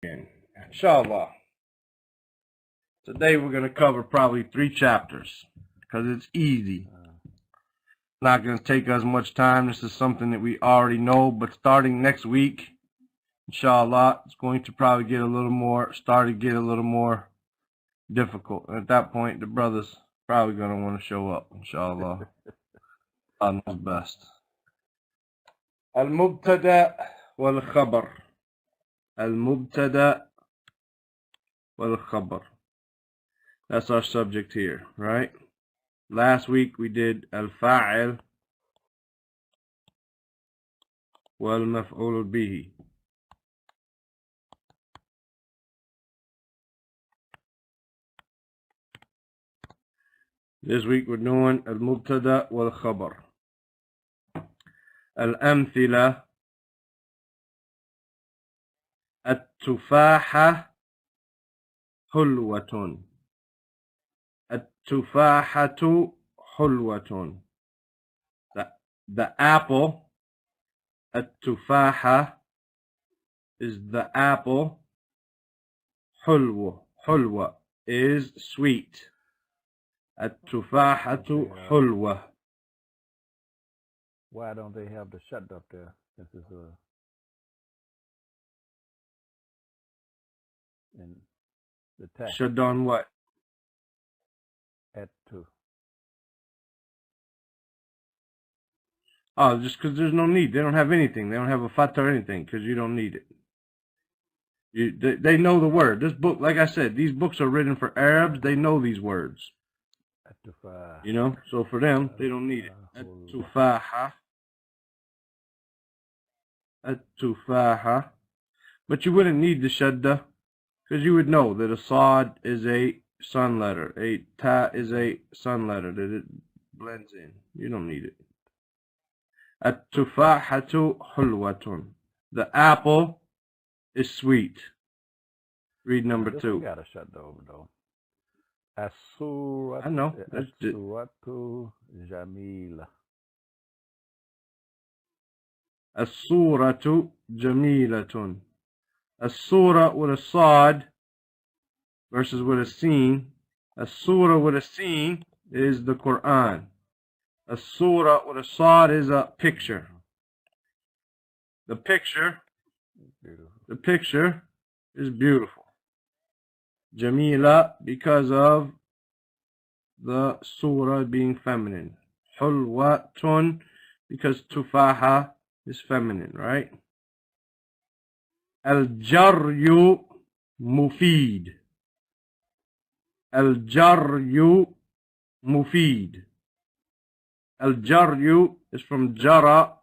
Inshallah. Today we're going to cover probably 3 chapters because it's easy. Not going to take us much time. This is something that we already know, but starting next week, inshallah, it's going to probably get a little more difficult. And at that point, the brothers probably going to want to show up, inshallah. Allah knows best. Al-Mubtada wal-Khabar. Al-Mubtada wal-Khabar. That's our subject here, right? Last week we did Al-Fa'il wal-Maf'ul bihi. This week we're doing Al-Mubtada wal-Khabar. Al-Amthila. At-Tufaha hulwatun. At-Tufahatu hulwatun. The apple, At-Tufaha, is the apple. Hulwa is sweet. At-Tufahatu hulwa. Why don't they have the shut up there? This is in the text. Shut on what? At two. Oh, just because there's no need. They don't have anything. They don't have a fatah or anything because you don't need it. They know the word. This book, like I said, these books are written for Arabs. They know these words. You know, so for them, they don't need it. At-Tufaha. At-Tufaha. But you wouldn't need the shadda because you would know that a Sad is a sun letter. A Ta is a sun letter, that it blends in. You don't need it. At-Tufahatu hulwatun. The apple is sweet. Read number 2. You gotta shut over though. As-suratu. I know. As-suratu jamila. As-suratu jamilatun. As-surah with a Sad versus with a Sin. As-surah with a Sin is the Quran. As-surah with a Sad is a picture. The picture is beautiful. Jamila because of the surah being feminine. Hulwatun because tufaha is feminine, right? Al-jaryu mufid. Al-jaryu mufid. Al-jaryu is from jara,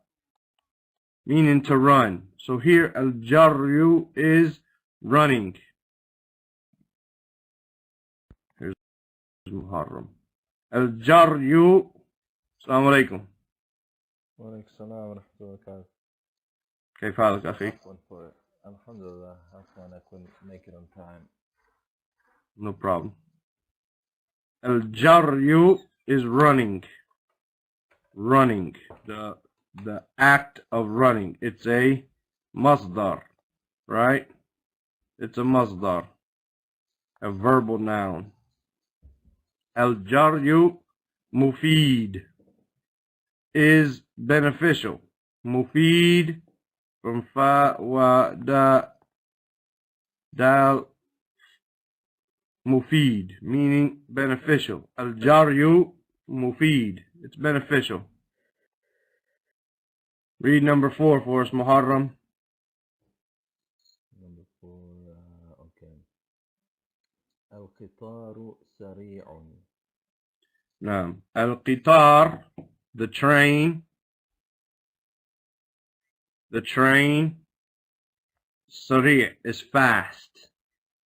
meaning to run. So here al-jaryu is running. Here's Muharram. Al-jaryu. Assalamu alaikum. Wa alaikum salam wa rahmatullahi wa barakatuh. كيف حالك أخي? Alhamdulillah, I couldn't make it on time. No problem. Al-jaryu is running. Running. The act of running. It's a masdar, right? It's a masdar. A verbal noun. Al-jaryu mufid is beneficial. Mufid from fa wa da dal, mufid meaning beneficial. Al-jaryu mufid, it's beneficial. Read number 4 for us, Muharram. Number 4, okay. Al-qitaru sari'un. Naam. Al-qitar, the train. The train. Sari' is fast.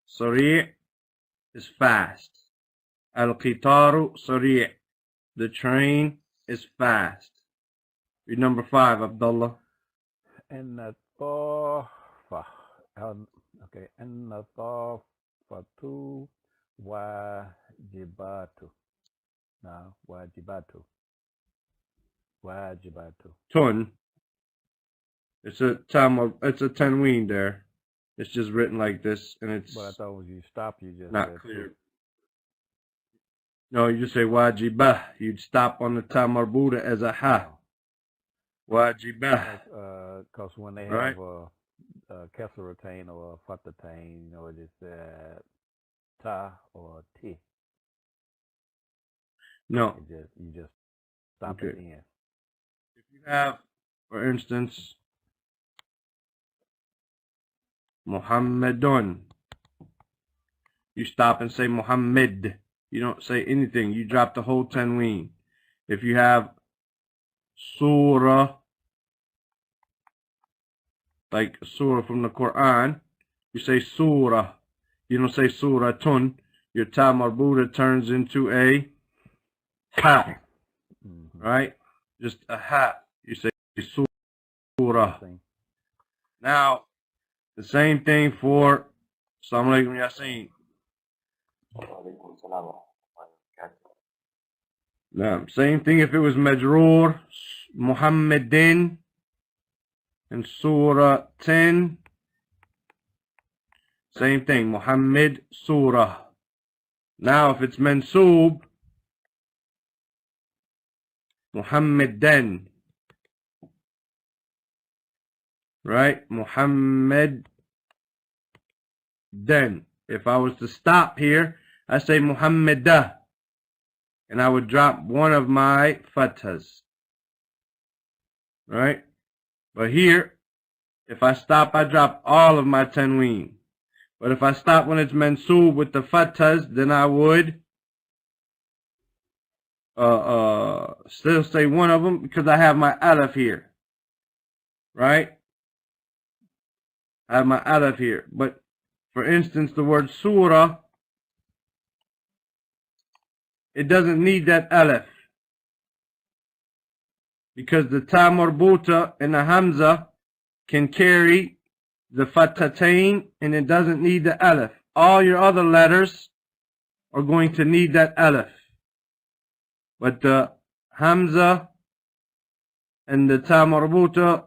Sari' is fast. Al-qitaru sari'. The train is fast. Read number 5, Abdullah. An-Natafa. Okay. An-Natafatu wajibatu. Now, wajibatu. Wajibatu. Tun. It's a tanween there. It's just written like this, and it's But I thought when you stop, you just not said clear. No, you just say wajibah. You'd stop on the ta marbuta as a ha. Wajibah. because when they Right. have a kesratain or a fatatain, you know, it is ta or ti. No. You just stop Okay. at the end. If you have, for instance, Muhammadun, you stop and say Muhammad. You don't say anything. You drop the whole tanween. If you have surah, like surah from the Quran, you say surah. You don't say suratun. Your ta marbuta turns into a ha, right? Just a ha. You say surah. Now, the same thing for Assalamu alaikum Yasin. Now, same thing if it was Majroor, Muhammadin, and Surah 10. Same thing, Muhammad, Surah. Now, if it's Mansoob, Muhammadan. Right? Muhammadan. If I was to stop here, I say Muhammadah. And I would drop one of my fathas. Right? But here, if I stop, I drop all of my tanween. But if I stop when it's mansoob with the fathas, then I would still say one of them because I have my alif here. Right? I have my alif here. But for instance, the word surah, it doesn't need that alif. Because the ta marbuta and the hamza can carry the fatatain and it doesn't need the alif. All your other letters are going to need that alif. But the hamza and the ta marbuta,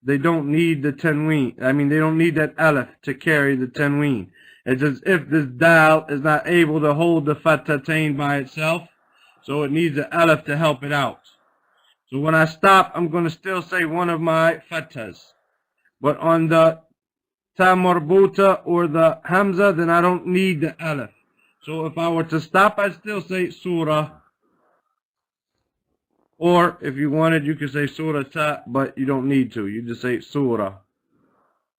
they don't need the tanween. I mean, they don't need that alif to carry the tanween. It's as if this dal is not able to hold the fatatain by itself, so it needs the alif to help it out. So when I stop, I'm going to still say one of my fathas. But on the ta marbuta or the hamza, then I don't need the alif. So if I were to stop, I'd still say surah. Or if you wanted, you could say surah ta, but you don't need to. You just say surah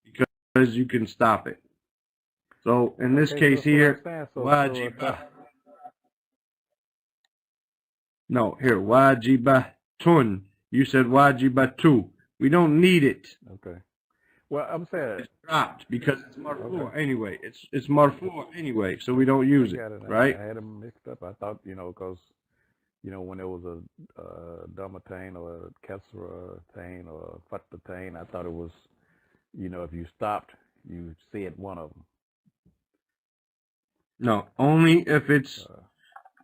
because you can stop it. So in this case here, wajibah. No, here, wajibatun. You said wajibatu. We don't need it. Okay. Well, I'm saying It's dropped because it's marfu anyway. It's marfu anyway, so we don't use it, right? I had them mixed up. I thought, because, when there was a dhammatain or a kesratain or a fatatain, I thought it was, if you stopped, you said one of them. No, only if it's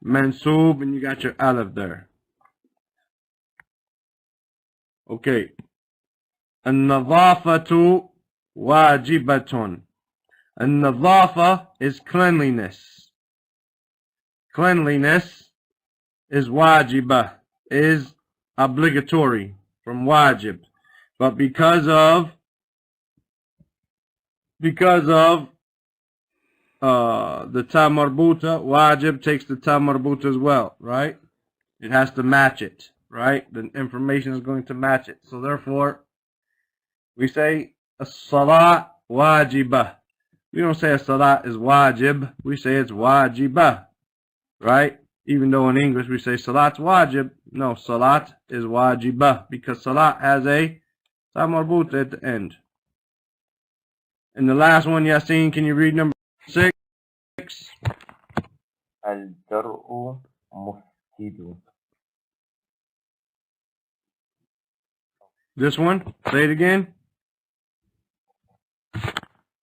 mansoob and you got your alif there. Okay. An-nadhafatu wajibatun. An-nadhafa is cleanliness. Cleanliness is wajibah, is obligatory from wajib. But because of the ta marbuta, wajib takes the ta marbuta as well, right? It has to match it, right? The information is going to match it. So therefore, we say a salat wajibah. We don't say a salat is wajib. We say it's wajibah, right? Even though in English we say salat's wajib. No, salat is wajibah because salat has a ta marbuta at the end. And the last one, Yasin, can you read number 6? Al-Darul Muftidu. This one, say it again.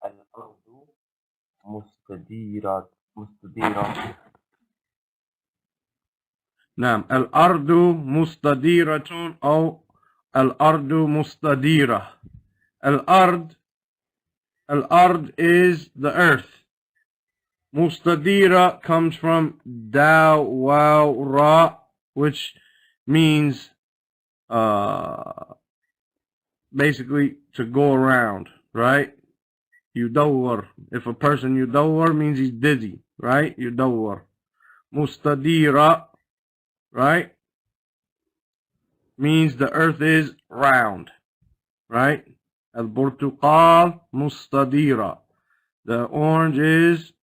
Al-Ardu Mustadira. نعم الأرض مستديرة أو الأرض مستديرة. الأرض Al-ard is the earth. Mustadira comes from da, waw, ra, which means basically to go around, right? Yudawwar. If a person yudawwar means he's dizzy, right? Yudawwar. Mustadira, right? Means the earth is round, right? Al-Burtuqal mustadira. The orange is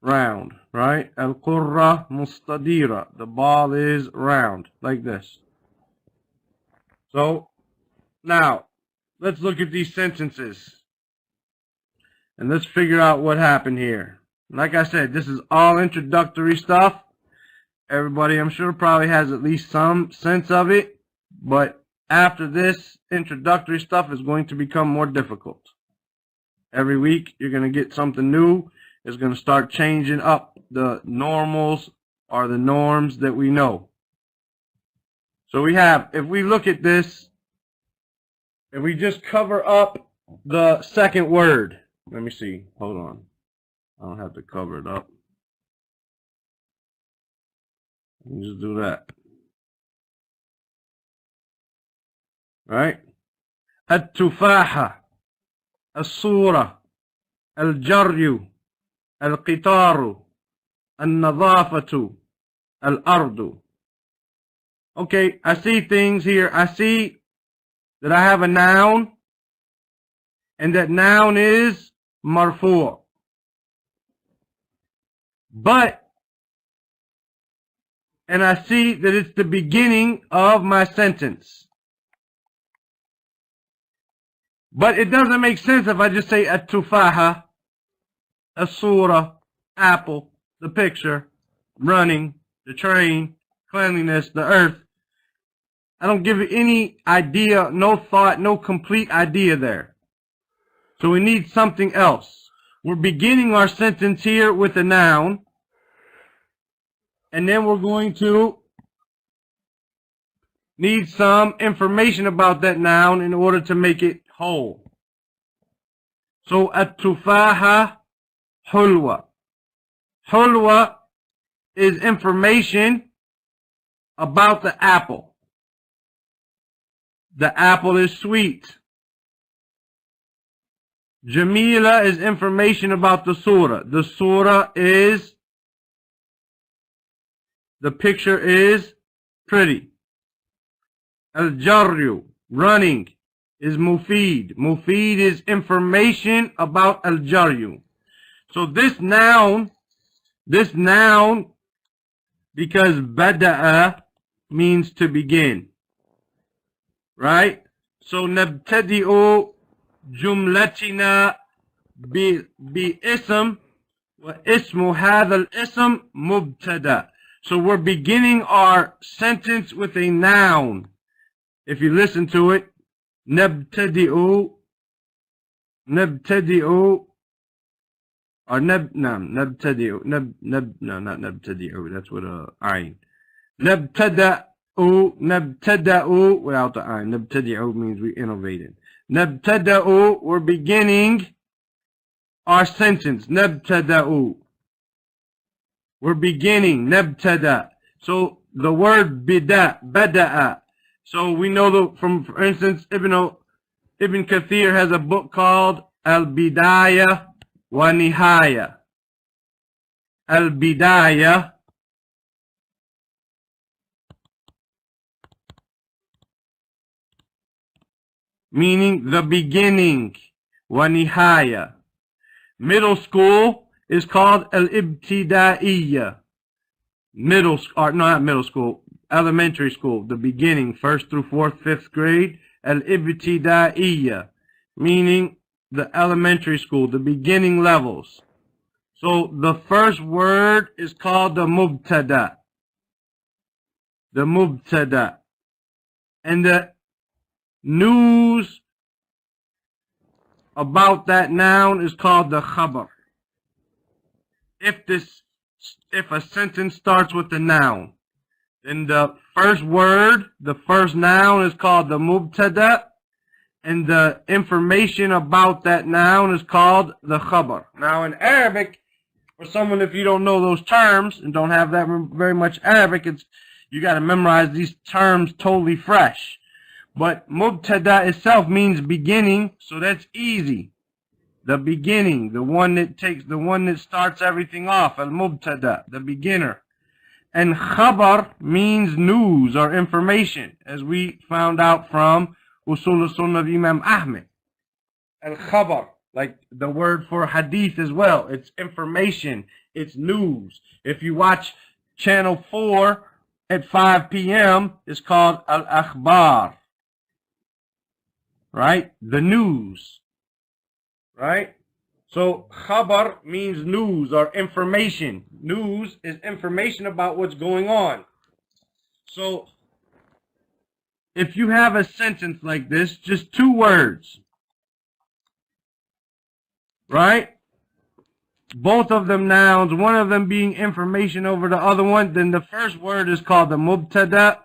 round, right? Al-Qurra mustadira. The ball is round, like this. So, now, let's look at these sentences. And let's figure out what happened here. Like I said, this is all introductory stuff. Everybody, I'm sure, probably has at least some sense of it. But after this, introductory stuff is going to become more difficult. Every week, you're going to get something new. It's going to start changing up the normals or the norms that we know. So we have, if we look at this, if we just cover up the second word. Let me see. Hold on. I don't have to cover it up. Let me just do that. Right? التفاحة, الصورة, الجري, القطار, النظافة, الأرض. Okay, I see things here. I see that I have a noun, and that noun is marfu'. And I see that it's the beginning of my sentence. But it doesn't make sense if I just say at-tufaha, as-surah, apple, the picture, running, the train, cleanliness, the earth. I don't give it any idea, no thought, no complete idea there. So we need something else. We're beginning our sentence here with a noun. And then we're going to need some information about that noun in order to make it whole. So, at-tufaha hulwa. Hulwa is information about the apple. The apple is sweet. Jamila is information about the surah. The surah is, the picture is pretty. Al-Jaryu, running, is Mufid. Mufid is information about Al-Jaryu. So this noun, because Bada'a means to begin. Right? So nabtadi'u jumlatina bi-ism wa ismu hadha al-ism mubtada. So we're beginning our sentence with a noun. If you listen to it, nabtadi'u, or nabtadi'u, no, not nabtadi'u, that's with a ayn. Nabtada'u, without the ayn. Nabtadi'u means we innovated. Nabtada'u, we're beginning our sentence. Nabtada'u. We're beginning, nabtada. So the word bada'a. So we know from, for instance, Ibn Kathir has a book called Al-Bidaya wa Nihaya. Al-Bidaya meaning the beginning, wa Nihaya. Middle school is called Al-Ibtida'iyya. Elementary school, the beginning, 1st through 4th, 5th grade. Al-Ibtida'iyya, meaning the elementary school, the beginning levels. So the first word is called the Mubtada. The Mubtada. And the news about that noun is called the Khabar. If a sentence starts with a noun, then the first word, the first noun is called the Mubtada, and the information about that noun is called the khabar. Now in Arabic, for someone if you don't know those terms and don't have that very much Arabic, you got to memorize these terms totally fresh. But mubtada itself means beginning, so that's easy. The beginning, the one that starts everything off, al-mubtada, the beginner. And khabar means news or information, as we found out from Usul al-Sunnah of Imam Ahmed. Al-khabar, like the word for hadith as well. It's information, it's news. If you watch Channel 4 at 5 p.m., it's called al-akhbar. Right? The news. Right? So, khabar means news or information. News is information about what's going on. So, if you have a sentence like this, just 2 words, right? Both of them nouns, one of them being information over the other one, then the first word is called the mubtada,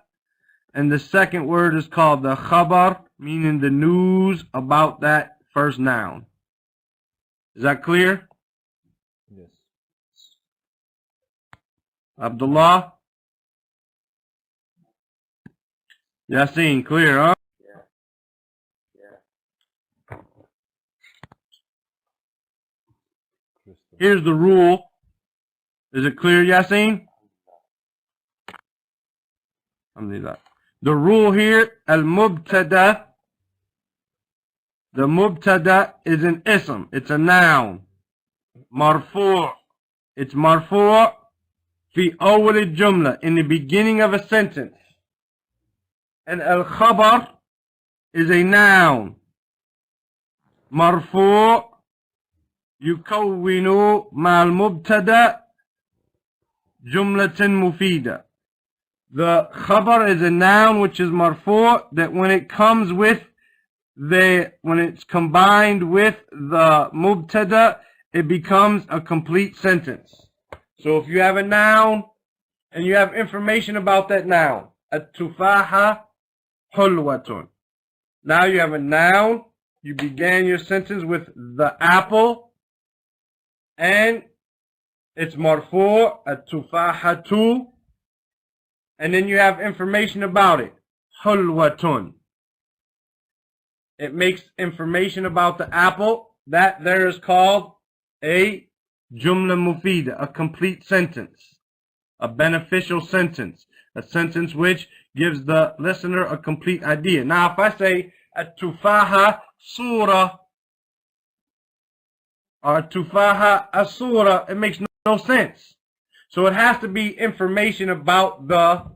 and the second word is called the khabar, meaning the news about that first noun. Is that clear? Yes. Abdullah? Yasin, clear, huh? Crystal. Here's the rule. Is it clear, Yasin? Alhamdulillah. The rule here, al-mubtada, the mubtada is an ism. It's a noun. Marfu'. It's marfu' fi awwal al-jumla, in the beginning of a sentence. And al-khabar is a noun. Marfu' yukawwinu ma'al mubtada jumlatan mufida. The khabar is a noun which is marfu', that when it comes with when it's combined with the mubtada, it becomes a complete sentence. So if you have a noun and you have information about that noun, at-tufaha hulwatun. Now you have a noun, you began your sentence with the apple, and it's marfu', at-tufahatu, and then you have information about it, hulwatun. It makes information about the apple, that there is called a jumla mufida, a complete sentence, a beneficial sentence, a sentence which gives the listener a complete idea. Now if I say at-tufaha surah or tufaha asura, it makes no sense. So it has to be information about the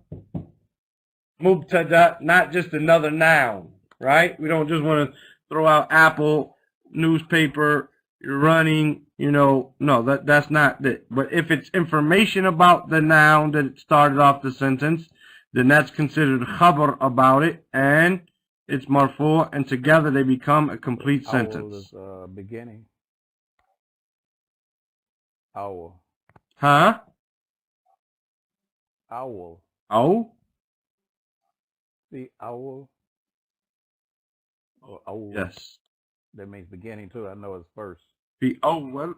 mubtada, not just another noun. Right? We don't just want to throw out apple, newspaper, you're running, no, that's not it. But if it's information about the noun that it started off the sentence, then that's considered khabar about it, and it's marfu', and together they become a complete sentence. Owl is beginning. Owl. Huh? Owl. Oh? The owl. Owl. Yes. That means beginning too. I know it's first. The awwal.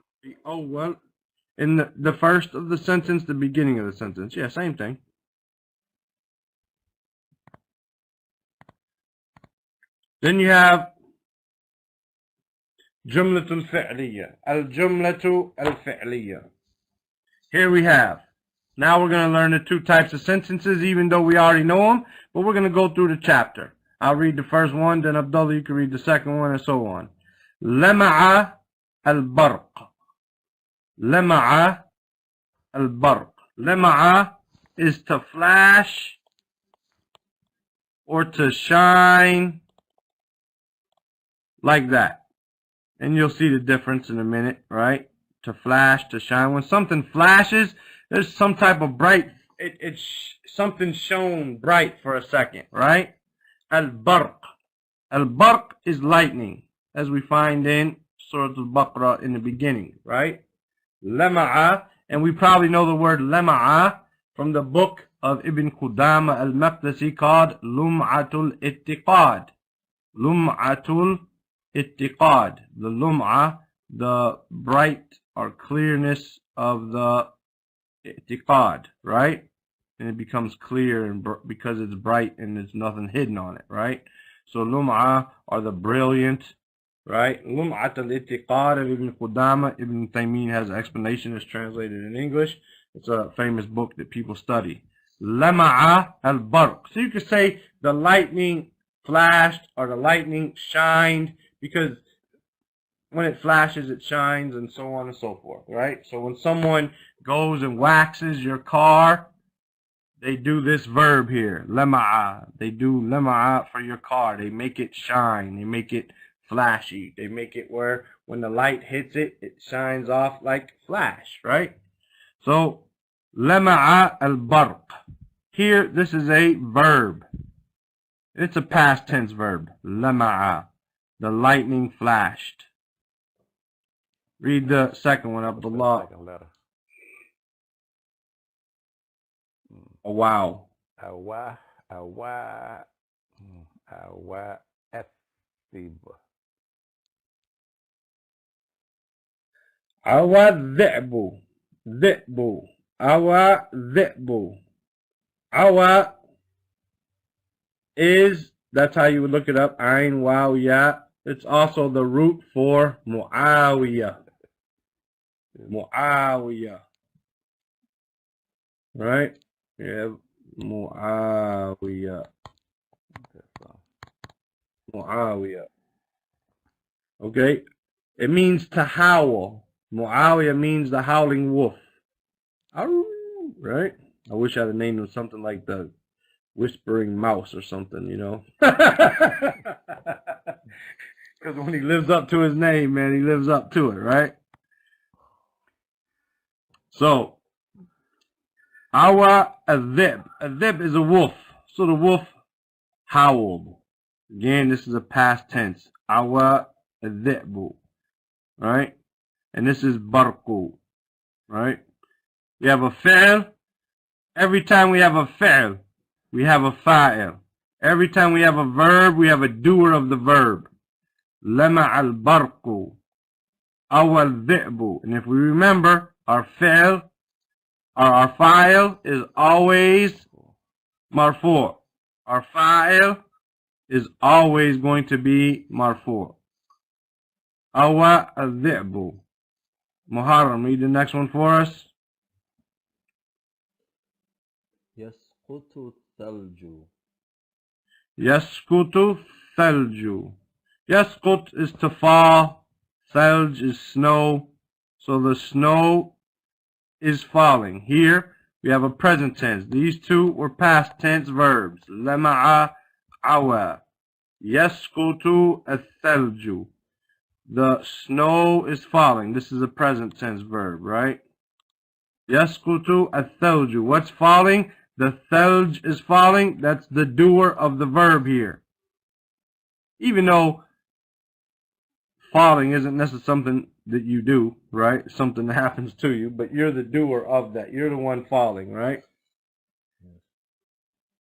In the first of the sentence, the beginning of the sentence. Yeah, same thing. Then you have Jumlatul Fi'liya. Al-Jumlatu Al-Fi'liya. Here we have. Now we're going to learn the 2 types of sentences, even though we already know them, but we're going to go through the chapter. I'll read the first one, then Abdullah, you can read the second one, and so on. Lama'a al-barq. Lama'a al-barq. Lama'a is to flash or to shine like that. And you'll see the difference in a minute, right? To flash, to shine. When something flashes, there's some type of bright, something shone bright for a second, right? Al-barq. Al-barq is lightning, as we find in Surah Al-Baqarah in the beginning, right? Lama'a, and we probably know the word lama'a from the book of Ibn Qudama al-Maqdisi called Lum'atul Ittiqad. Lum'atul ittiqad. The lum'a, the bright or clearness of the ittiqad, right? And it becomes clear and because it's bright and there's nothing hidden on it, right? So lum'a are the brilliant, right? Lum'at al-ittiqad of Ibn Qudama. Ibn Taymiyyah has an explanation. It's translated in English. It's a famous book that people study. Lama'a al-barq. So you could say the lightning flashed or the lightning shined, because when it flashes, it shines, and so on and so forth, right? So when someone goes and waxes your car, they do this verb here, lama'a. They do lama'a for your car. They make it shine. They make it flashy. They make it where when the light hits it, it shines off like flash, right? So, lama'a al-barq. Here, this is a verb. It's a past tense verb. Lama'a. The lightning flashed. Read the second one, Abdullah. Second letter. Oh, wow. Awa, awa, awa, asib. Awa dhi'bu. Dhi'bu. Awa dhi'bu. Awa is, that's how you would look it up, Ain, Waw, Ya. It's also the root for Muawiyah. Muawiyah. Right? Yeah, Muawiyah. Muawiyah. Okay? It means to howl. Muawiyah means the howling wolf. Right? I wish I'd have named him something like the whispering mouse or something, you know? Because when he lives up to his name, man, he lives up to it, right? So, Awa adhib. Adhib is a wolf. So the wolf howled. Again, this is a past tense. Awa adhibu. Right? And this is barqu. Right? We have a fi'l. Every time we have a fi'l, we have a fa'il. Every time we have a verb, we have a doer of the verb. Lama al-barqu. Awa al-dhi'bu. And if we remember, our fi'l, or our fa'il is always marfu'. Our fa'il is always going to be marfu'. Awa al-dhi'bu. Muharram, read the next one for us. يسقط الثلج. Yasqutu thalju. Yasqut is to fall. Thalj is snow. So the snow is falling. Here we have a present tense. These two were past tense verbs. Lama'a awa. Yasqutu athalju. The snow is falling. This is a present tense verb, right? Yasqutu athalju. What's falling? The thalj is falling. That's the doer of the verb here. Even though falling isn't necessarily something that you do, right? Something that happens to you, but you're the doer of that. You're the one falling, right?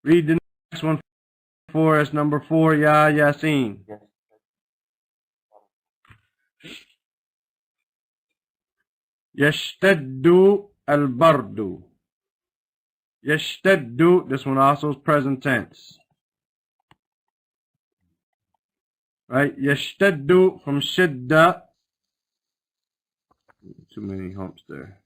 Read the next one for us, number 4, Ya Yasin. Yashtaddu al-bardu. Yashtaddu, this one also is present tense. Right? Yashtaddu from shidda. Too many humps there.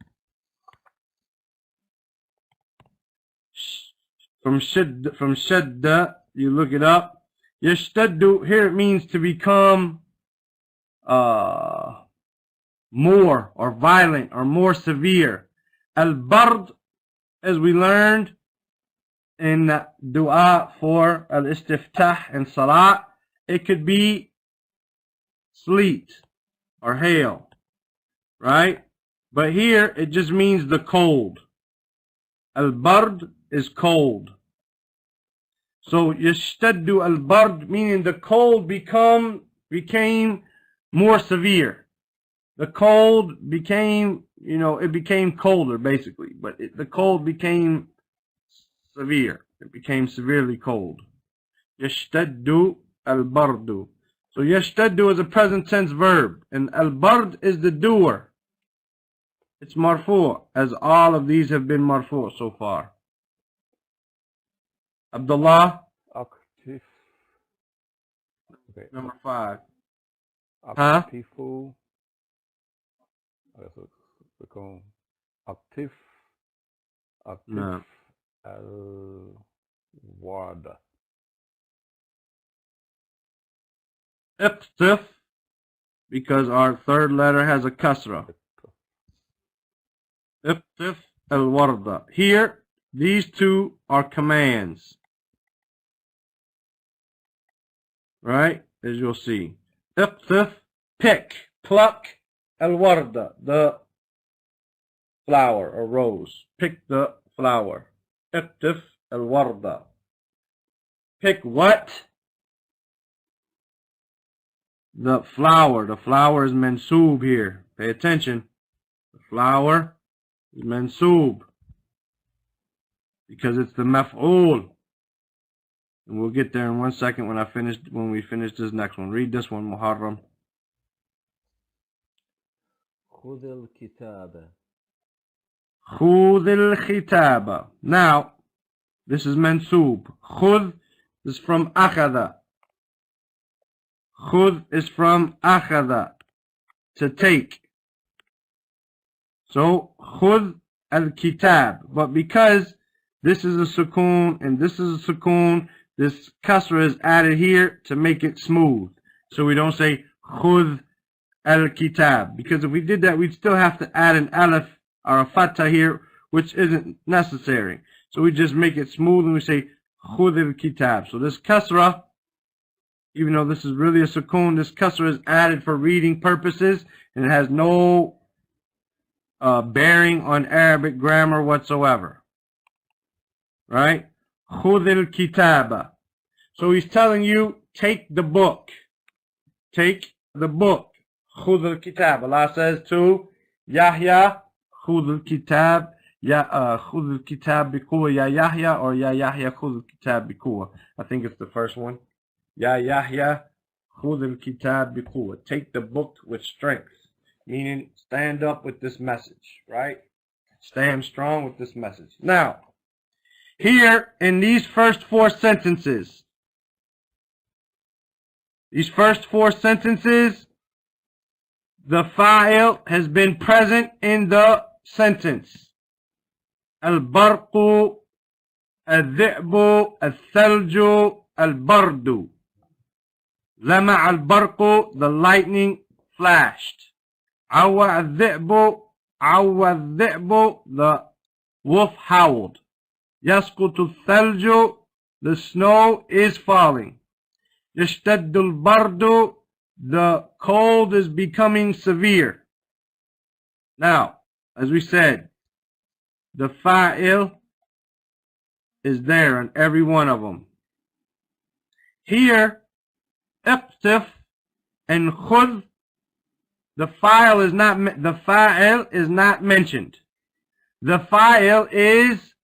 From shidda, you look it up. Yashtaddu, here it means to become more or violent or more severe. Al-bard, as we learned in dua for al-istiftah and salat, it could be sleet or hail, right? But here it just means the cold. Al-bard is cold. So yashtaddu al-bard, meaning the cold became more severe. The cold became, it became colder basically, but the cold became severe. It became severely cold. Yashtaddu al-bardu. So yashtaddu is a present tense verb, and al-bard is the doer. It's marfu', as all of these have been marfu' so far. Abdullah, Aktif. Okay. number 5. Aktifu. Become Aktif. Aktif. No. Al-Wada. Iqtif, because our third letter has a kasra. Iqtif al-warda. Here, these two are commands. Right? As you'll see. Iqtif, pick, pluck, al-warda, the flower or rose. Pick the flower. Iqtif al-warda. Pick what? The flower. The flower is mansoob here. Pay attention. The flower is mansoob, because it's the maf'ul. And we'll get there in 1 second when we finish this next one. Read this one, Muharram. خذ الكتاب. خذ الكتاب. Now, this is mansoob. خذ is from akhadha. Khud is from akhadha, to take. So, khud al-kitab. But because this is a sukoon and this is a sukoon, this kasra is added here to make it smooth. So we don't say khud al-kitab. Because if we did that, we'd still have to add an alif or a fatha here, which isn't necessary. So we just make it smooth and we say khud al-kitab. So this kasra, even though this is really a sukoon, this kasra is added for reading purposes, and it has no bearing on Arabic grammar whatsoever. Right? Khudh al-kitaba. So he's telling you, take the book. Take the book. Khudh al-kitab. Allah says to Yahya, khudh al-kitab, khudh al-kitab biquwa ya Yahya, or ya Yahya khudh al-kitab biquwa. I think it's the first one. Ya Yahya, khudh al-kitab biquwa. Take the book with strength. Meaning, stand up with this message, right? Stand strong with this message. Now, here in these first 4 sentences, the fa'il has been present in the sentence. Al-barqu, al-dhi'bu, al-thalju, al-bardu. Lama al-barqu, the lightning flashed. Awa al-dhi'bu, the wolf howled. Yasqutu al-thalju, the snow is falling. Yashtaddu al-bardu, the cold is becoming severe. Now, as we said, the fa'il is there on every one of them. Here, iqtif and khudh, the fa'il is not mentioned. The fa'il is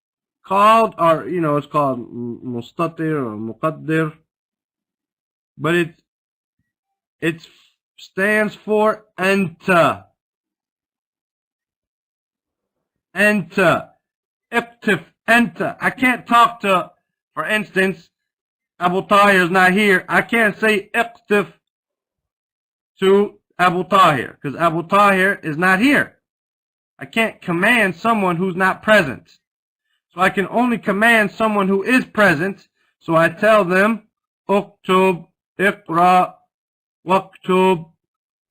called, or it's called mustatir or muqaddir, but it stands for anta. Anta. Iqtif. Anta. I can't talk to, for instance, Abu Tahir is not here. I can't say iqtif to Abu Tahir, because Abu Tahir is not here. I can't command someone who's not present. So I can only command someone who is present. So I tell them, uktub, iqra, waqtub,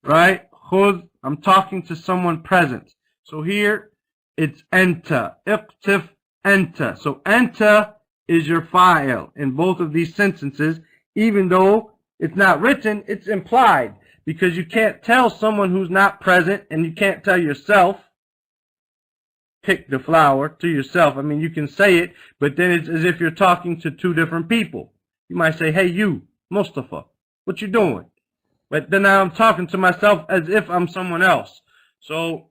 right? Khudh, I'm talking to someone present. So here, it's anta, iqtif, anta. So anta is your fa'il in both of these sentences, even though it's not written, it's implied. Because you can't tell someone who's not present, and you can't tell yourself, pick the flower, to yourself. I mean, you can say it, but then it's as if you're talking to 2 different people. You might say, hey, you, Mustafaa, what you doing? But then now I'm talking to myself as if I'm someone else. So,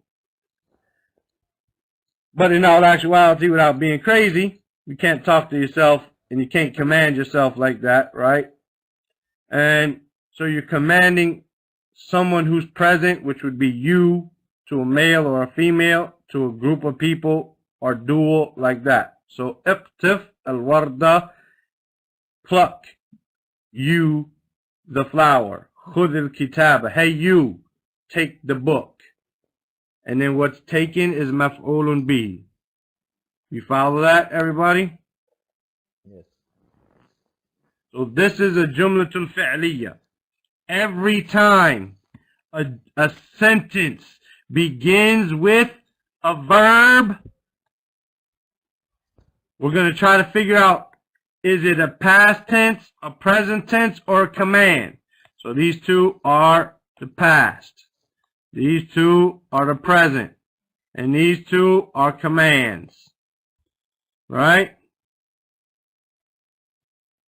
but in all actuality, without being crazy, you can't talk to yourself, and you can't command yourself like that, right? And so you're commanding someone who's present, which would be you, to a male or a female, to a group of people, or dual, like that. So iqtif al-warda, pluck, you, the flower. Khudh al-kitaba, hey you, take the book. And then what's taken is maf'ulun bihi. You follow that, everybody? Yes. So this is a jumlatul fi'liya. Every time a sentence begins with a verb, we're going to try to figure out, is it a past tense, a present tense, or a command? So these two are the past. These two are the present. And these two are commands. Right?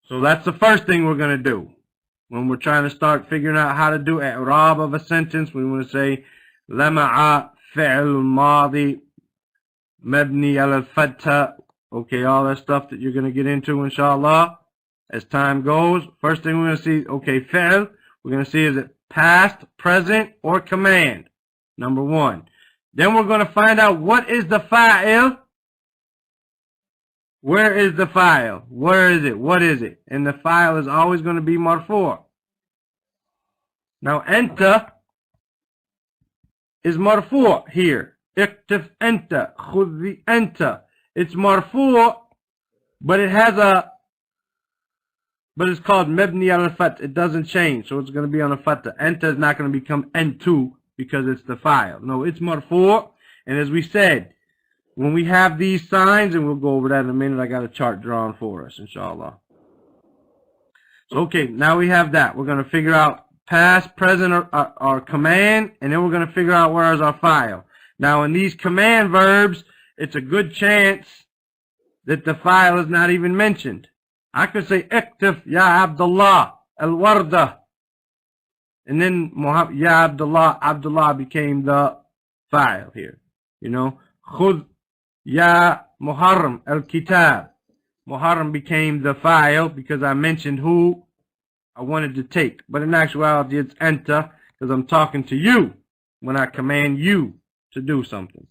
So that's the first thing we're going to do. When we're trying to start figuring out how to do i'rab of a sentence, we want to say lama'a fi'l madi mabni al-fatha. Okay, all that stuff that you're going to get into, inshallah, as time goes. First thing we're going to see, okay, fi'l, we're going to see, is it past, present, or command? Number one. Then we're going to find out, what is the fa'il? Where is the file? Where is it? What is it? And the file is always going to be marfu'. Now, anta is marfu' here. Iqtif anta. Khudhi anta. It's marfu', but it has but it's called mabni al-fath. It doesn't change, so it's going to be on a fatha. Anta is not going to become antu because it's the file. No, it's marfu', and as we said, when we have these signs, and we'll go over that in a minute, I got a chart drawn for us, inshallah. So, okay, now we have that. We're going to figure out past, present, or command, and then we're going to figure out where is our file. Now, in these command verbs, it's a good chance that the file is not even mentioned. I could say, Iqtif, Ya Abdullah, Al-Warda. And then, Ya Abdullah, Abdullah became the file here. You know, Khudh, Ya Muharram, Al-Kitab. Muharram became the file because I mentioned who I wanted to take. But in actuality, it's anta because I'm talking to you when I command you to do something.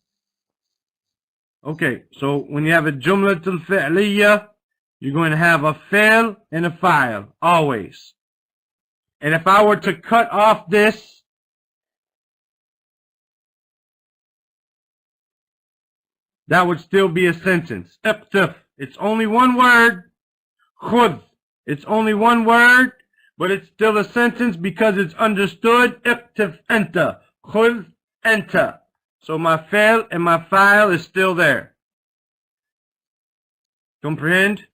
Okay, so when you have a jumlatul fi'liya, you're going to have a fi'l and a file, always. And if I were to cut off this, that would still be a sentence. Iqtif, it's only one word. Khudh, it's only one word, but it's still a sentence because it's understood. Iqtif anta, khudh anta. So my fi'l and my file is still there. Comprehend?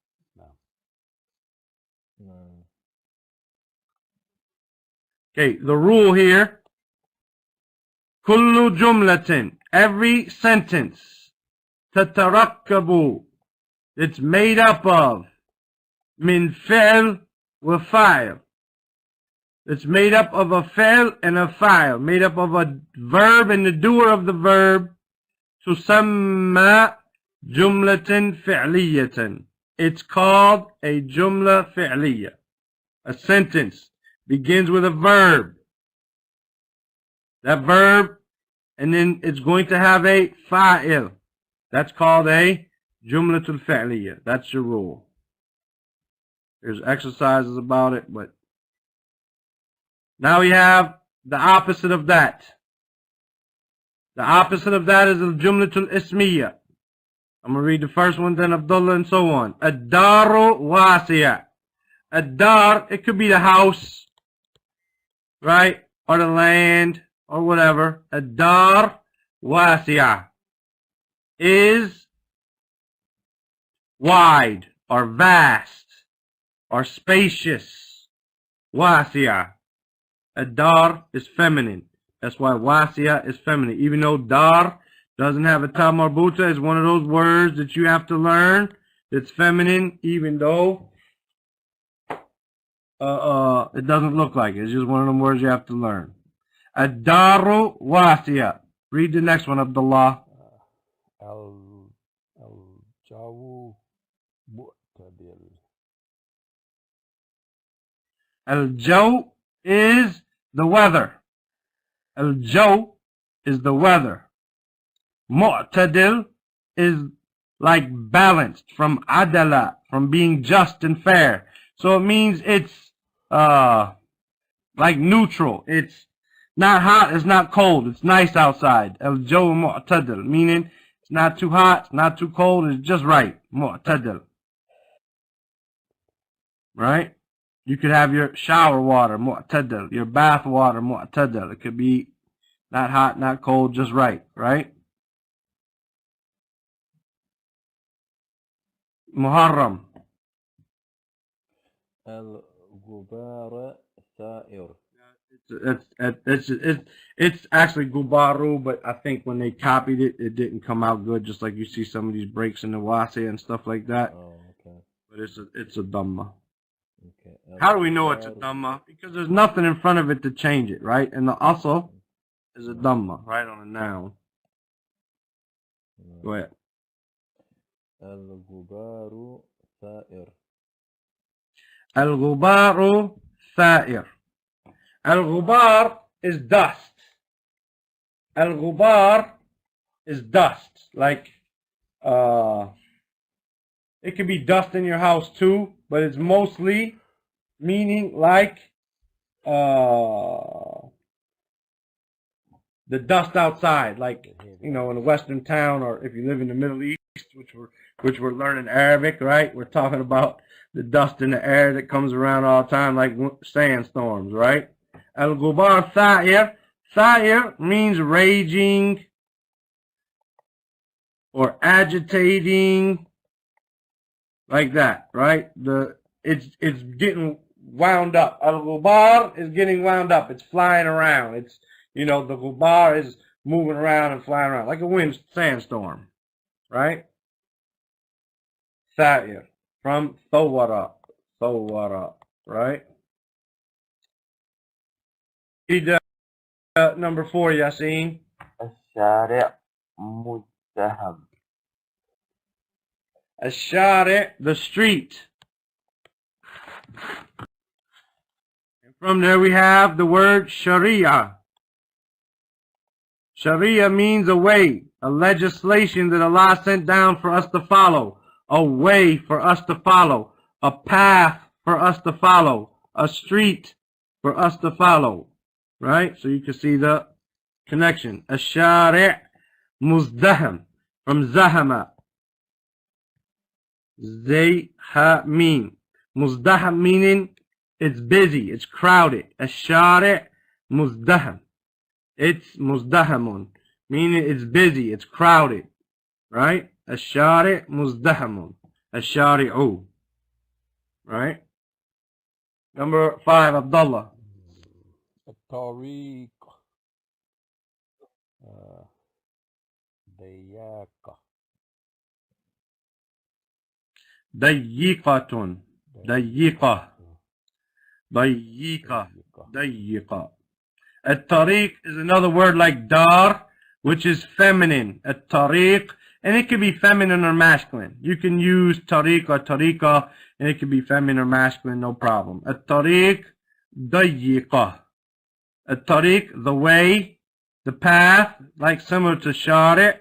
No. Okay, the rule here. Kullu jumlatin, every sentence. Tatarakkabu, it's made up of. Min fi'l wa fa'il. It's made up of a fi'l and a fa'il. Made up of a verb and the doer of the verb. Tusamma jumlatin fi'liyatan. It's called a jumla fi'liya. A sentence begins with a verb. That verb, and then it's going to have a fa'il. That's called a jumlatul fi'liya. That's your rule. There's exercises about it, but now we have the opposite of that. The opposite of that is a jumlatul ismiya. I'm going to read the first one, then Abdullah, and so on. Ad-daru wasiya. Ad-dar, it could be the house, right? Or the land, or whatever. Ad-dar wasiya is wide, or vast, or spacious. Wasiya. Ad-dar is feminine. That's why wasiya is feminine. Even though dar doesn't have a ta marbuta, it's one of those words that you have to learn. It's feminine, even though it doesn't look like it. It's just one of them words you have to learn. Ad-daru wasiya. Read the next one, Abdullah. Al-jawu mu'tadil. Al-Jaw is the weather. Al-Jaw is the weather. Mu'tadil is like balanced, from adala, from being just and fair. So it means it's like neutral. It's not hot, it's not cold. It's nice outside. Al-Jaw mu'tadil, meaning it's not too hot, it's not too cold, it's just right. Mu'tadil. Right? You could have your shower water, mu'tadil, your bath water, mu'tadil. It could be not hot, not cold, just right, right? Muharram. الغبار ثائر. It's actually gubaru, but I think when they copied it, it didn't come out good. Just like you see some of these breaks in the wasi and stuff like that. Oh, okay. But it's a dhamma. Okay. How do we know it's a dhamma? Because there's nothing in front of it to change it, right? And the asl is a dhamma, right, on a noun. Go ahead. الغبار ثائر. Al-ghubaru tha'ir. Al-ghubar is dust. Al-ghubar is dust. Like, it could be dust in your house too, but it's mostly meaning like the dust outside, like, you know, in a western town, or if you live in the Middle East, which we're learning Arabic, right? We're talking about the dust in the air that comes around all the time, like sandstorms, right? Al-Ghubar Tha'ir. Tha'ir means raging or agitating, like that, right? It's getting wound up. Al-Ghubar is getting wound up. It's flying around. It's, you know, the Ghubar is moving around and flying around like a sandstorm, right? Tha'ir, from Thawara, right? Read number 4, Yasin. الشارع مزدحم. Ash-Shari', the street. And from there we have the word Sharia. Sharia means a way, a legislation that Allah sent down for us to follow, a way for us to follow, a path for us to follow, a street for us to follow, right? So you can see the connection. Ash-Shari' muzdaham, from zahama. Zayhameen. Muzdaham meaning it's busy, it's crowded. Ash-Shari' muzdaham. It's muzdahamun, meaning it's busy, it's crowded, right? Ash-Shari' muzdahamun. Ash-Shari'u, right? Number 5, Abdullah. الطريق ضيقة. ضيقة. ضيقة. ضيقة. ضيقة. At-tariq is another word like dar, which is feminine. At-tariq, and it can be feminine or masculine. You can use tariq or tariqa, and it can be feminine or masculine, no problem. At-tariq, dayiqa. At-tariq, the way, the path, like similar to shari',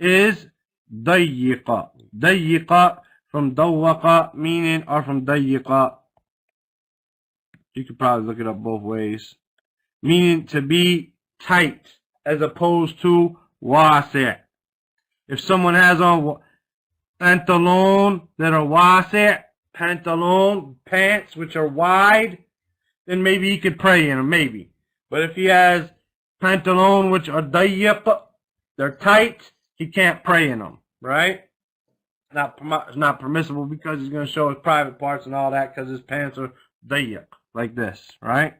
is dayiqa. Dayiqa, from dawaqa, meaning, or from dayiqa. You could probably look it up both ways. Meaning to be tight, as opposed to wasi'. If someone has on pantalon that are wasi', pantalon, pants which are wide, then maybe he could pray in them, maybe. But if he has pantalon which are dayiq, they're tight, he can't pray in them, right? It's not permissible because he's going to show his private parts and all that because his pants are dayiq, like this, right?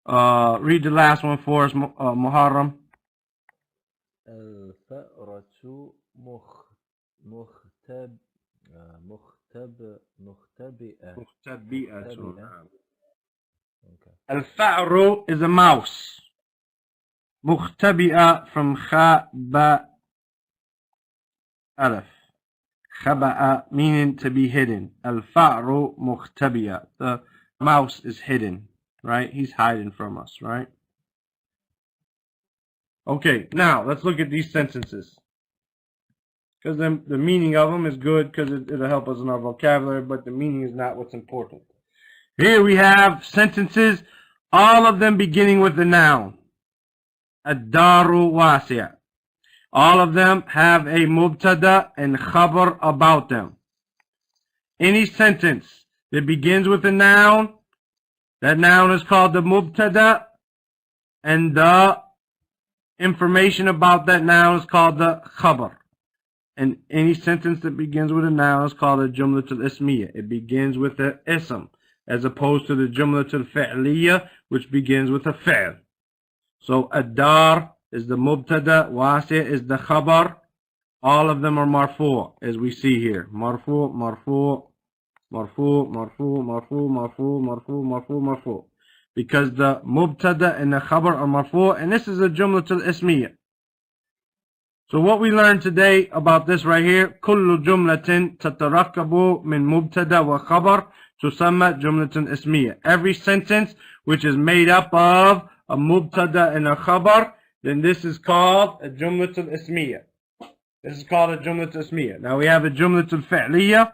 Read the last one for us, Muharram. الفأرة مختبئة. Al-Fa'ru is a mouse. Mukhtabi'a, from Kha Ba Alif. Khaba'a, meaning to be hidden. Al-fa'ru mukhtabiya. The mouse is hidden, right? He's hiding from us, right? Okay, now let's look at these sentences. Because the meaning of them is good because it'll help us in our vocabulary, but the meaning is not what's important. Here we have sentences, all of them beginning with the noun. Ad-Darul Wasi'a. All of them have a mubtada and khabar about them. Any sentence that begins with a noun, that noun is called the mubtada, and the information about that noun is called the khabar. And any sentence that begins with a noun is called a jumlatul ismiyya. It begins with a ism, as opposed to the jumlatul fi'liyya, which begins with a fi'l. So ad-dar is the mubtada, wasi' is the khabar. All of them are marfu', as we see here. Marfu', marfu', marfu', marfu', marfu', marfu', marfu', marfu', marfu'. Because the mubtada and the khabar are marfu', and this is a jumlatul ismiyya. So what we learned today about this right here, كل جملة تتركب من مبتدا وخبر تسمى جملة اسمية. Every sentence which is made up of a mubtada and a khabar, then this is called a jumlatul ismiyya. This is called a jumlatul ismiyya. Now we have a jumlatul fi'liyya,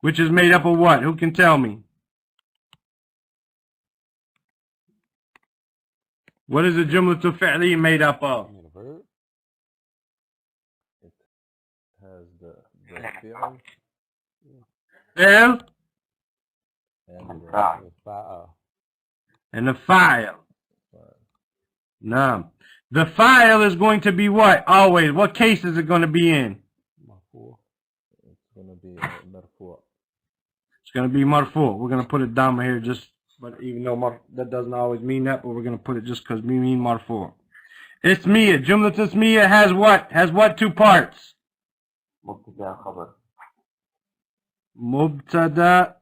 which is made up of what? Who can tell me? What is a jumlatul fi'liyya made up of? It has the fi'l Fi'l and the fa'il. Naam. The fa'il is going to be what? Always. What case is it going to be in? it's going to be marfu'. It's going to be marfu'. We're going to put it down here just, but even though that doesn't always mean that, but we're going to put it just because we mean marfu'. Ismiyya. Jumlat ismiyya has what? Has what two parts? مبتدا خبر Mubtada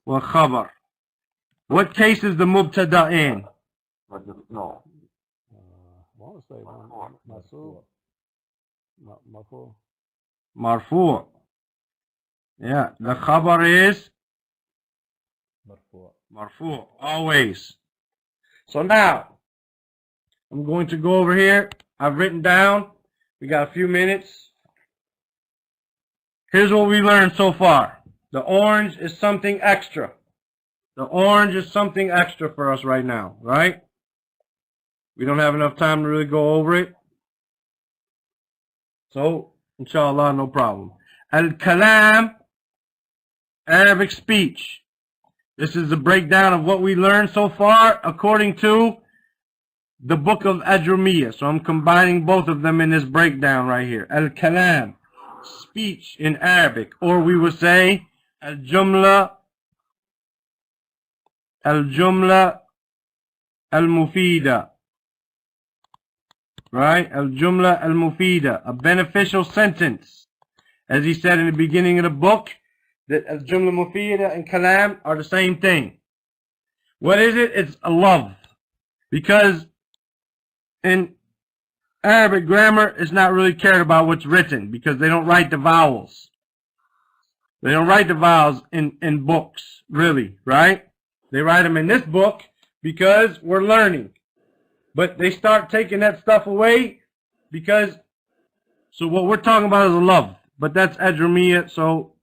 wa khabar. What case is the mubtada in? no I want to say marfu. Marfu'. Yeah, the khabar is marfu', always. So now, I'm going to go over here. I've written down. We got a few minutes. Here's what we learned so far. The orange is something extra. The orange is something extra for us right now, right? We don't have enough time to really go over it. So, inshallah, no problem. Al-Kalam, Arabic speech. This is the breakdown of what we learned so far according to the book of Ajrumiyah. So I'm combining both of them in this breakdown right here. Al-Kalam, speech in Arabic, or we would say Al-Jumla Al-Mufida. Right? Al-Jumla Al-Mufida, a beneficial sentence. As he said in the beginning of the book, that Al-Jumla Mufida and Kalam are the same thing. What is it? It's a love. Because in Arabic grammar, it's not really cared about what's written because they don't write the vowels. They don't write the vowels in books, really, right? They write them in this book because we're learning. But they start taking that stuff away because, so what we're talking about is a love. But that's Ajrumiyah, so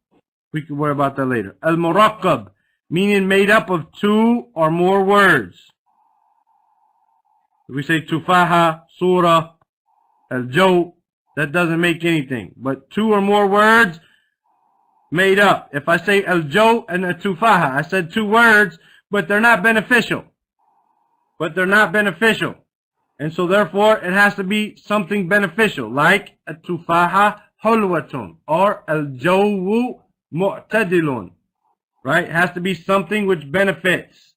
we can worry about that later. Al-Murakkab, meaning made up of two or more words. If we say Tufaha, Surah, Al-Jaw, that doesn't make anything. But two or more words made up. If I say Al-Jaw and a Tufaha, I said two words, but they're not beneficial. And so therefore, it has to be something beneficial, like a Tufaha Hulwatun or Al-Jawu Mu'tadilun. Right? It has to be something which benefits.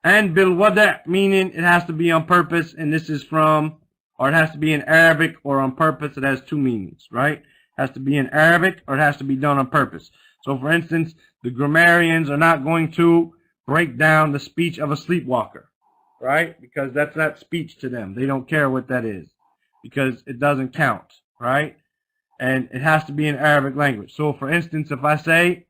And bil wada', meaning it has to be on purpose, and this is from, or it has to be in Arabic or on purpose. It has two meanings, right? It has to be in Arabic or it has to be done on purpose. So for instance, the grammarians are not going to break down the speech of a sleepwalker, right? Because that's not speech to them. They don't care what that is. because it doesn't count, right? And it has to be in Arabic language. So for instance, if I say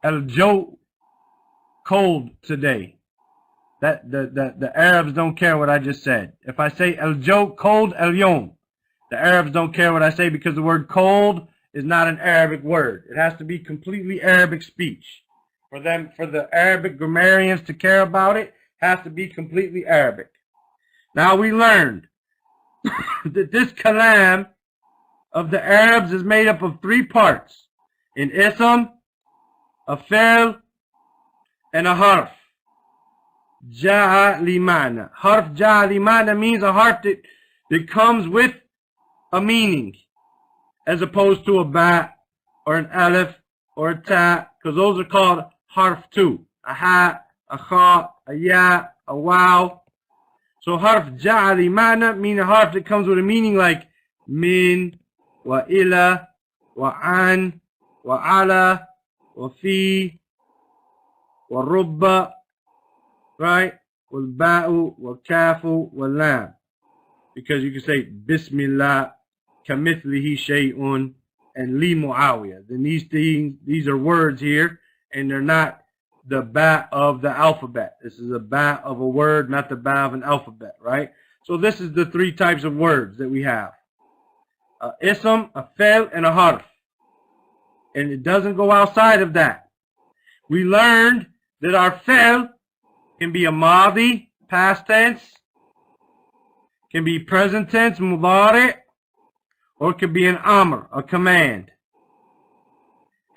El-Joe, cold today, that the Arabs don't care what I just said. If I say El-Joe, cold, El-Yom, the Arabs don't care what I say because the word cold is not an Arabic word. It has to be completely Arabic speech. For the Arabic grammarians to care about it, has to be completely Arabic. Now we learned that this kalam of the Arabs is made up of 3 parts. An ism, a fi'l, and a harf. Ja'a li ma'na. Harf ja'a li ma'na means a harf that comes with a meaning, as opposed to a ba or an alif or a ta, because those are called harf too. A ha, a kha, a ya, a waw. So harf ja'a li ma'na means a harf that comes with a meaning like min, wa ila, wa an, wa ala, wa fi, wa rubba, right? Wal ba'u, wa kafu, wa lam. Because you can say Bismillah, kamithlihi shay'un, and li Muawiyah. Then these are words here, and they're not the ba of the alphabet. This is a ba of a word, not the ba of an alphabet, right? So this is the 3 types of words that we have. A ism, a fi'l, and a harf. And it doesn't go outside of that. We learned that our fi'l can be a madi, past tense, can be present tense, mudari, or it could be an amr, a command.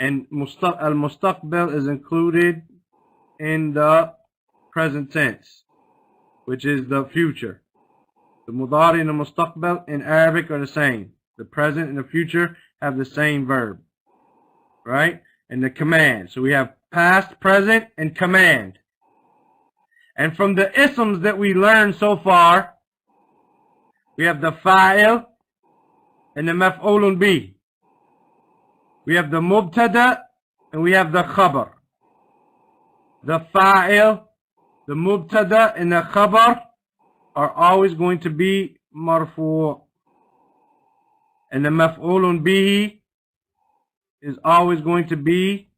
And al-mustaqbal is included in the present tense, which is the future. The mudari and the mustaqbal in Arabic are the same. The present and the future have the same verb, right? And the command. So we have past, present, and command. And from the isms that we learned so far, we have the fa'il and the maf'ulun bih. We have the mubtada and we have the khabar. The fa'il, the mubtada, and the khabar are always going to be marfu'. And the maf'ulun bihi is always going to be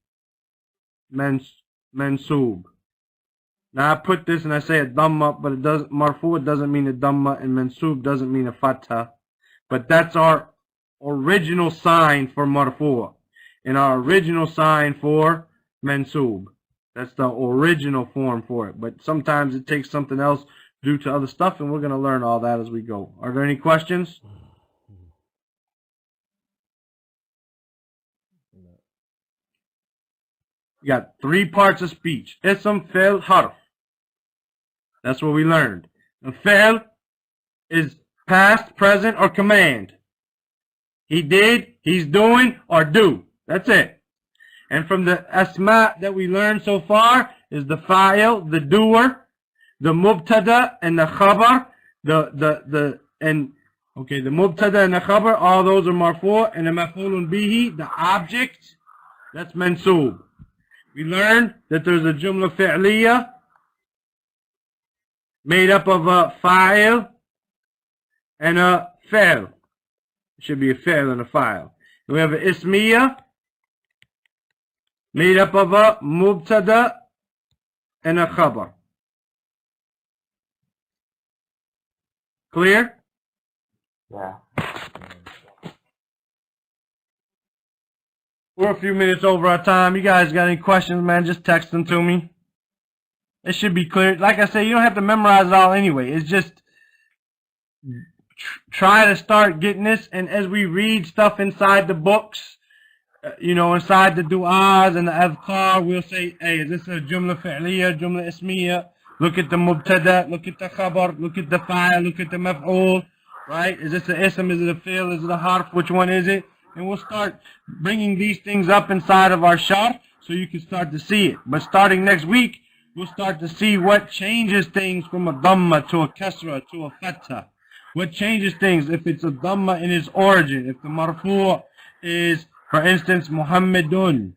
mansoob. Now I put this and I say a dhamma, but it doesn't, marfu' it doesn't mean a dhamma, and mansoob doesn't mean a fatha. But that's our original sign for marfu' and our original sign for mansoob. That's the original form for it. But sometimes it takes something else due to other stuff, and we're going to learn all that as we go. Are there any questions? You got 3 parts of speech. Ism, fi'l, harf. That's what we learned. And fi'l is past, present, or command. He did, he's doing, or do. That's it. And from the asma that we learned so far is the fa'il, the doer, the mubtada, and the khabar. The mubtada and the khabar, all those are marfu', and the maf'ulun bihi, the object, that's mansoob. We learned that there's a jumla fi'liya made up of a fa'il and a fi'l. It should be a fi'l and a fa'il. We have an ismiya made up of a mubtada and a khabar. Clear? Yeah. We're a few minutes over our time. You guys got any questions, man? Just text them to me. It should be clear. Like I said, you don't have to memorize it all anyway. It's just try to start getting this. And as we read stuff inside the books, inside the du'as and the adhkar, we'll say, hey, is this a jumla fi'liya, jumla ismiya? Look at the mubtada, look at the khabar, look at the fa'il, look at the maf'ul, right? Is this an ism, is it a fi'l, is it a harf, which one is it? And we'll start bringing these things up inside of our sharh so you can start to see it. But starting next week, we'll start to see what changes things from a dhamma to a kasra to a fatha. What changes things if it's a dhamma in its origin, if the marfu' is, for instance, Muhammadun.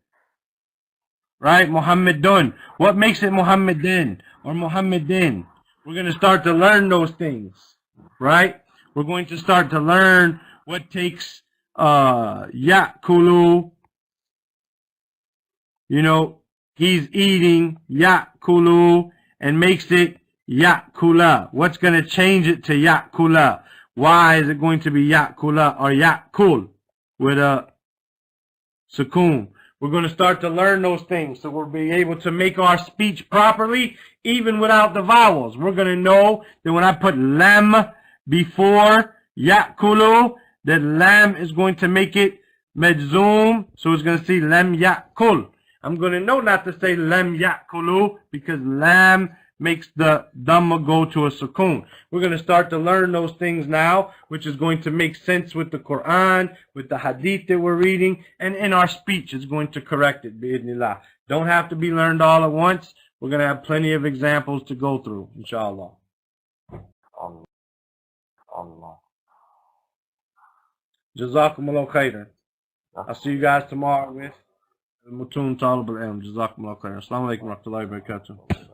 Right? Muhammadun. What makes it Muhammadin? or Muhammadin. We're going to start to learn those things, right? We're going to start to learn what takes Ya'kulu. You know, he's eating Ya'kulu and makes it Ya'kula. What's going to change it to Ya'kula? Why is it going to be Ya'kula or Ya'kul with a sukoon? We're going to start to learn those things so we'll be able to make our speech properly even without the vowels. We're going to know that when I put lam before Ya'kulu, that lam is going to make it majzoom, so it's going to say lam Ya'kul. I'm going to know not to say lam Ya'kulu because lam makes the dhamma go to a sukoon. We're going to start to learn those things now, which is going to make sense with the Quran, with the hadith that we're reading, and in our speech it's going to correct it, bi'idhnillah. Don't have to be learned all at once. We're going to have plenty of examples to go through, inshallah. Allah. Allah. Jazakumullah khairan. I'll see you guys tomorrow with Mutun Talib al-Ilm. Jazakumullah khairan. Assalamu alaikum wa rahmatullahi wa barakatuh.